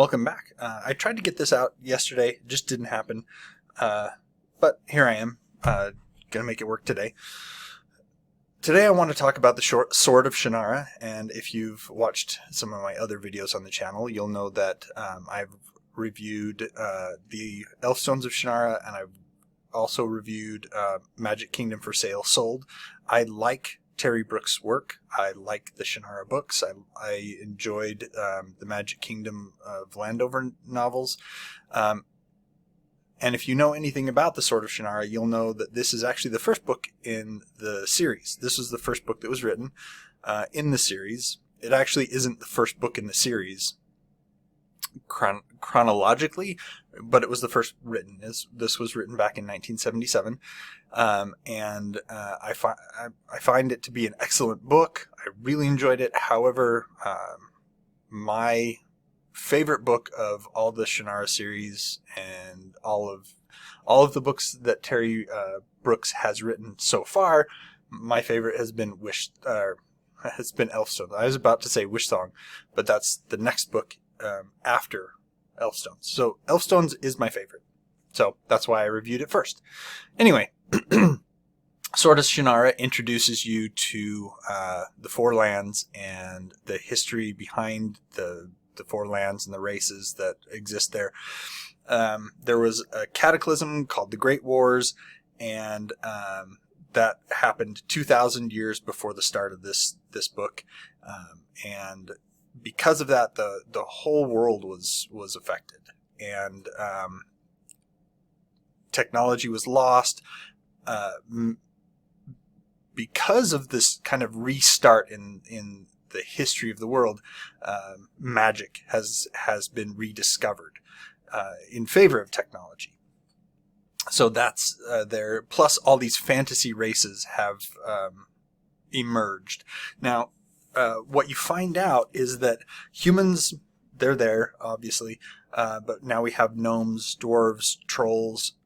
Welcome back. I tried to get this out yesterday, it just didn't happen. But here I am, gonna make it work today. Today I want to talk about the Sword of Shannara, and if you've watched some of my other videos on the channel, you'll know that I've reviewed the Elfstones of Shannara, and I've also reviewed Magic Kingdom for Sale Sold. I like Terry Brooks' work. I like the Shannara books. I enjoyed the Magic Kingdom of Landover novels. And if you know anything about the Sword of Shannara, you'll know that this is actually the first book in the series. This was the first book that was written in the series. It actually isn't the first book in the series chronologically, but it was the first written. This was written back in 1977. And I find it to be an excellent book. I really enjoyed it. However, my favorite book of all the Shannara series and all of the books that Terry Brooks has written so far, my favorite has been Elfstone. I was about to say Wish Song, but that's the next book after Elfstones. So Elfstones is my favorite. So that's why I reviewed it first. Anyway, Sword of Shannara introduces you to the Four Lands and the history behind the Four Lands and the races that exist there. There was a cataclysm called the Great Wars, and that happened 2,000 years before the start of this book. And because of that, the whole world was affected, and technology was lost. Because of this kind of restart in the history of the world, magic has been rediscovered in favor of technology. So that's there. Plus, all these fantasy races have emerged. Now, what you find out is that humans, they're there, obviously, but now we have gnomes, dwarves, trolls.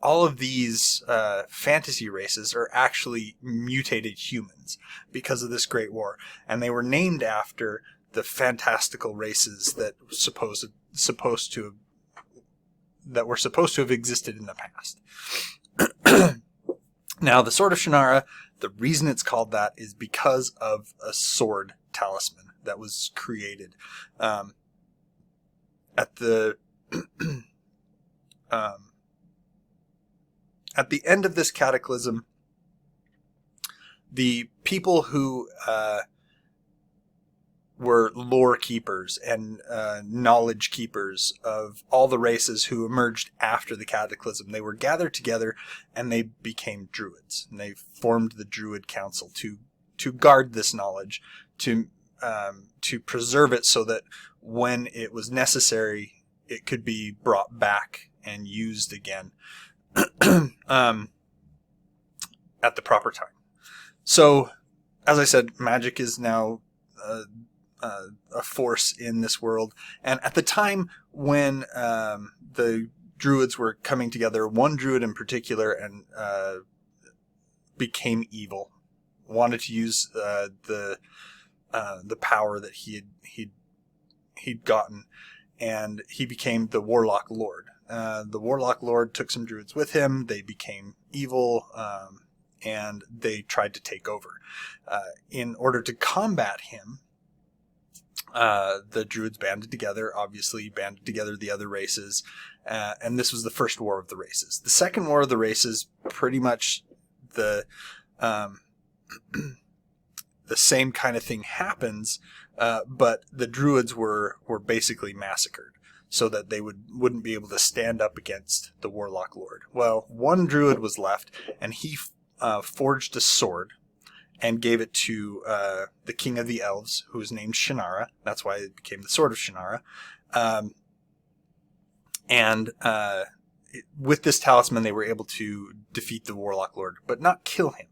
All of these fantasy races are actually mutated humans because of this Great War, and they were named after the fantastical races that were supposed to have existed in the past. Now, the Sword of Shannara, the reason it's called that is because of a sword talisman that was created at the at the end of this cataclysm. The people who were lore keepers and knowledge keepers of all the races who emerged after the cataclysm, they were gathered together and they became druids. And they formed the Druid Council to guard this knowledge, to preserve it so that when it was necessary, it could be brought back and used again at the proper time. So, as I said, magic is now a force in this world. And at the time when the druids were coming together, one druid in particular and became evil, wanted to use the power that he'd gotten, and he became the Warlock Lord. The Warlock Lord took some druids with him. They became evil, and they tried to take over. In order to combat him, the druids banded together, obviously banded together the other races, and this was the first war of the races. The second war of the races, pretty much the same kind of thing happens, but the druids were basically massacred so that they wouldn't be able to stand up against the Warlock Lord. Well, one druid was left, and he forged a sword and gave it to the king of the elves, who was named Shannara. That's why it became the Sword of Shannara. With this talisman, they were able to defeat the Warlock Lord, but not kill him.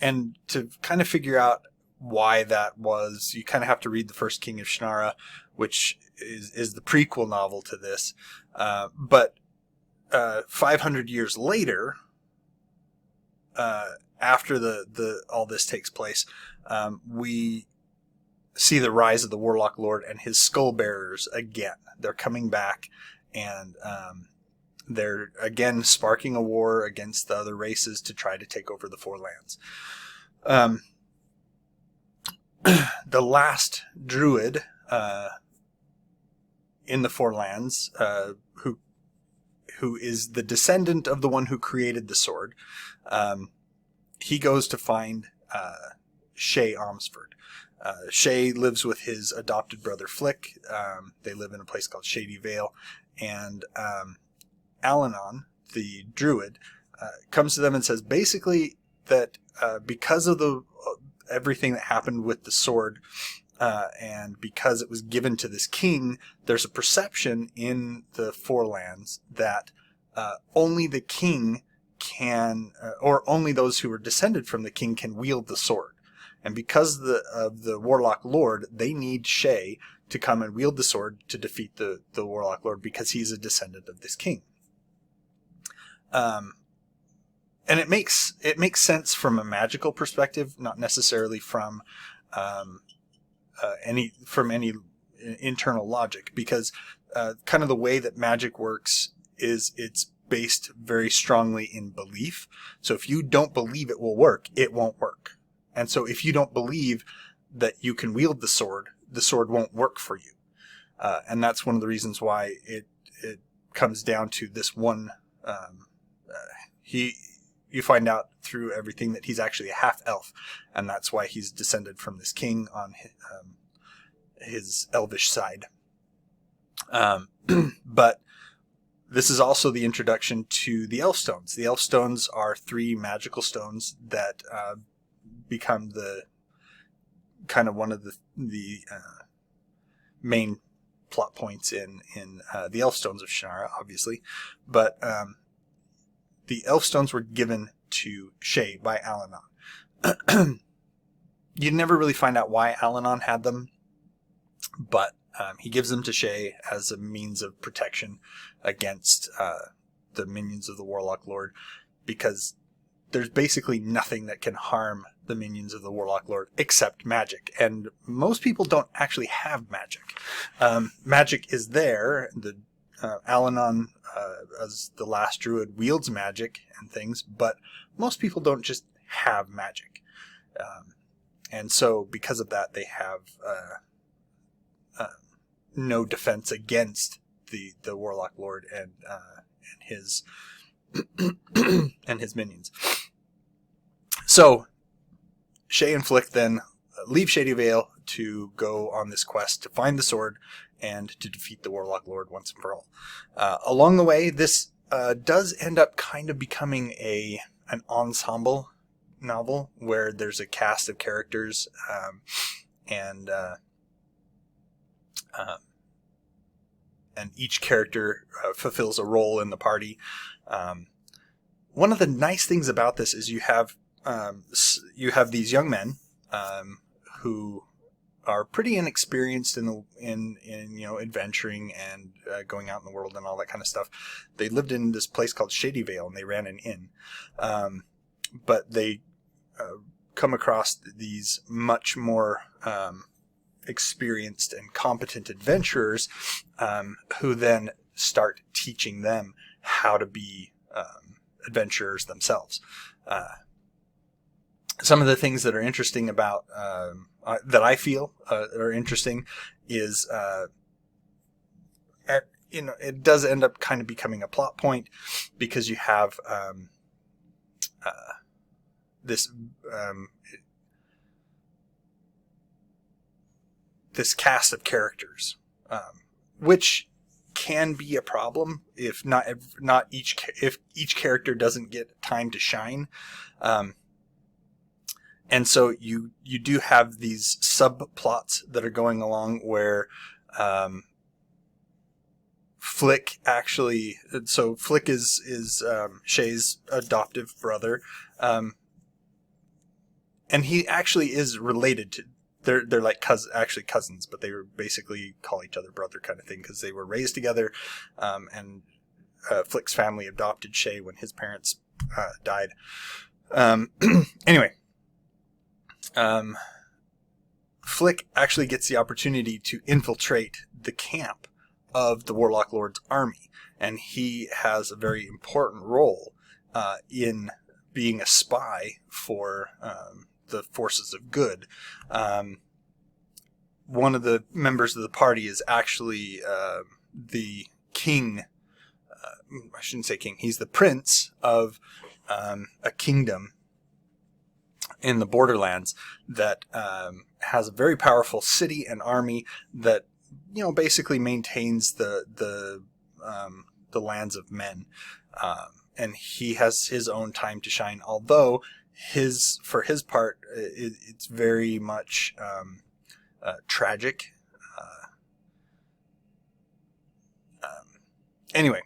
And to kind of figure out why that was, you kind of have to read the first King of Shannara, which is the prequel novel to this. But 500 years later, after all this takes place, we see the rise of the Warlock Lord and his skull bearers again. They're coming back, and they're again sparking a war against the other races to try to take over the Four Lands. The last druid in the Four Lands, who is the descendant of the one who created the sword, he goes to find Shay Omsford. Shay lives with his adopted brother Flick. They live in a place called Shady Vale, and Alanon, the druid, comes to them and says basically that because of everything that happened with the sword, and because it was given to this king, there's a perception in the Four Lands that only the king can, or only those who are descended from the king can wield the sword. And because of the Warlock Lord, they need Shay to come and wield the sword to defeat the Warlock Lord, because he's a descendant of this king. And it makes sense from a magical perspective, not necessarily from any internal logic, because kind of the way that magic works is it's based very strongly in belief. So if you don't believe it will work, it won't work. And so if you don't believe that you can wield the sword won't work for you. And that's one of the reasons why it comes down to this one. You find out through everything that he's actually a half-elf, and that's why he's descended from this king on his elvish side. But this is also the introduction to the elf stones. The elf stones are 3 magical stones that become the kind of one of the main plot points in the elf stones of Shannara, obviously. But the elf stones were given to Shay by Alanon. You never really find out why Alanon had them, but he gives them to Shay as a means of protection against the minions of the Warlock Lord, because there's basically nothing that can harm the minions of the Warlock Lord except magic. And most people don't actually have magic. Magic is there. Alanon, as the last druid, wields magic and things, but most people don't just have magic. And so because of that, they have no defense against the Warlock Lord and his and his minions. So Shay and Flick then leave Shady Vale to go on this quest to find the sword and to defeat the Warlock Lord once and for all. Along the way, this does end up kind of becoming an ensemble novel where there's a cast of characters, and each character fulfills a role in the party. One of the nice things about this is you have these young men who are pretty inexperienced in adventuring and going out in the world and all that kind of stuff. They lived in this place called Shady Vale, and they ran an inn. But they come across these much more experienced and competent adventurers who then start teaching them how to be adventurers themselves. Some of the things that are interesting about that I feel are interesting is it does end up kind of becoming a plot point, because you have this cast of characters, which can be a problem if each character doesn't get time to shine. And so you do have these subplots that are going along where Flick is Shay's adoptive brother, and he actually is related to. They're like cousins, but they basically call each other brother kind of thing, because they were raised together, and Flick's family adopted Shay when his parents died. Anyway. Flick actually gets the opportunity to infiltrate the camp of the Warlock Lord's army, and he has a very important role in being a spy for the forces of good. One of the members of the party is actually the king. I shouldn't say king. He's the prince of a kingdom in the Borderlands that has a very powerful city and army that, you know, basically maintains the lands of men. And he has his own time to shine, although for his part, it's very much tragic. Anyway,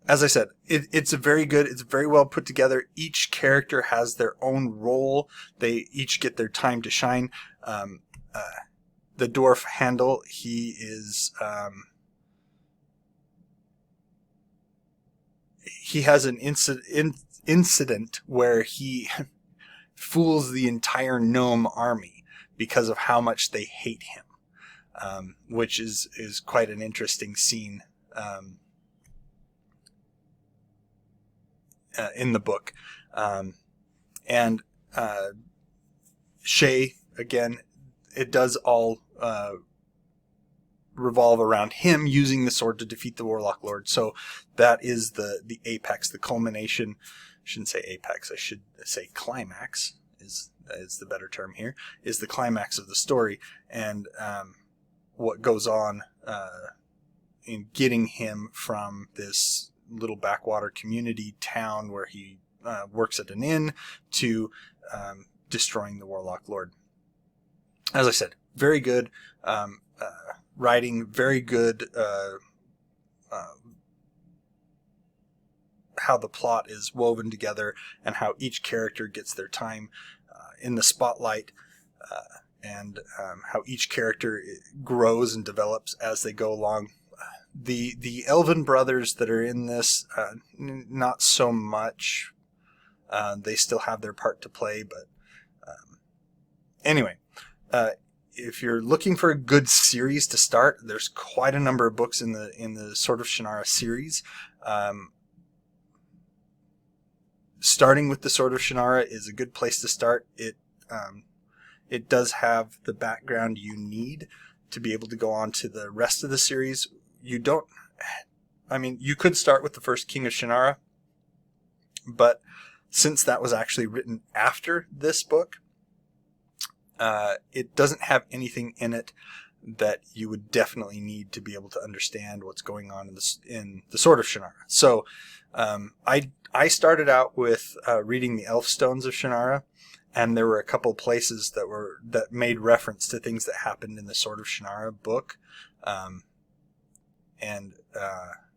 as I said, it's very well put together. Each character has their own role. They each get their time to shine. The dwarf Handel, he has an incident where he fools the entire gnome army because of how much they hate him, which is quite an interesting scene in the book. And Shay, again, it does all revolve around him using the sword to defeat the Warlock Lord. So that is the apex, the culmination. I shouldn't say apex, I should say climax is the better term here, is the climax of the story, and what goes on in getting him from this little backwater community town where he works at an inn to destroying the Warlock Lord. As I said, very good writing, very good how the plot is woven together and how each character gets their time in the spotlight, and how each character grows and develops as they go along. The Elven brothers that are in this, not so much. They still have their part to play, but anyway, if you're looking for a good series to start, there's quite a number of books in the Sword of Shannara series. Starting with the Sword of Shannara is a good place to start. It does have the background you need to be able to go on to the rest of the series. You could start with the first King of Shannara, but since that was actually written after this book, it doesn't have anything in it that you would definitely need to be able to understand what's going on in the Sword of Shannara. So I started out with reading the Elf Stones of Shannara, and there were a couple places that made reference to things that happened in the Sword of Shannara book,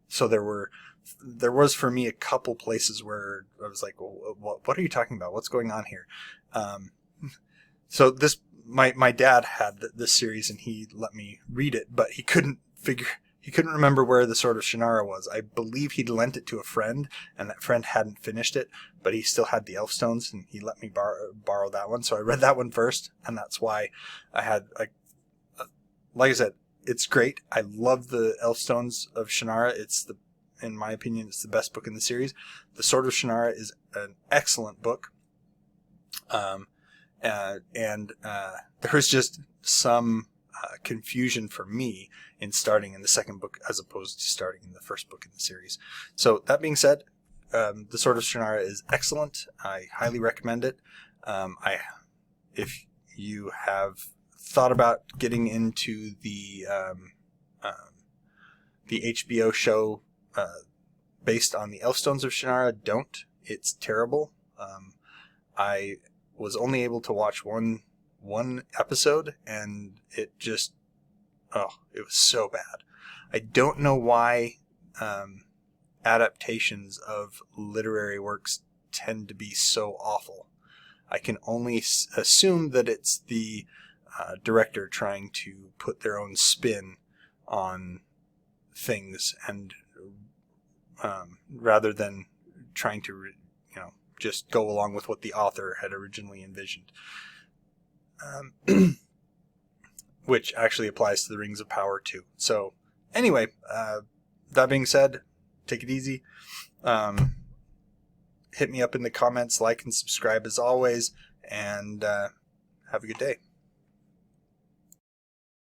so there was for me a couple places where I was like, well, what are you talking about? What's going on here? So my dad had this series and he let me read it, but he couldn't remember where the Sword of Shannara was. I believe he'd lent it to a friend, and that friend hadn't finished it, but he still had the Elf Stones, and he let me borrow that one. So I read that one first, and that's why I had, like I said, it's great. I love the Elf Stones of Shannara. In my opinion, it's the best book in the series. The Sword of Shannara is an excellent book. There was just some confusion for me in starting in the second book as opposed to starting in the first book in the series. So that being said, the Sword of Shannara is excellent. I highly recommend it. If you have thought about getting into the HBO show based on the Elfstones of Shannara, don't. It's terrible. I was only able to watch one episode, and it was so bad. I don't know why adaptations of literary works tend to be so awful. I can only assume that it's the director trying to put their own spin on things, and rather than trying to just go along with what the author had originally envisioned. Which actually applies to the Rings of Power too. So anyway, that being said, take it easy. Hit me up in the comments, like and subscribe as always, and have a good day.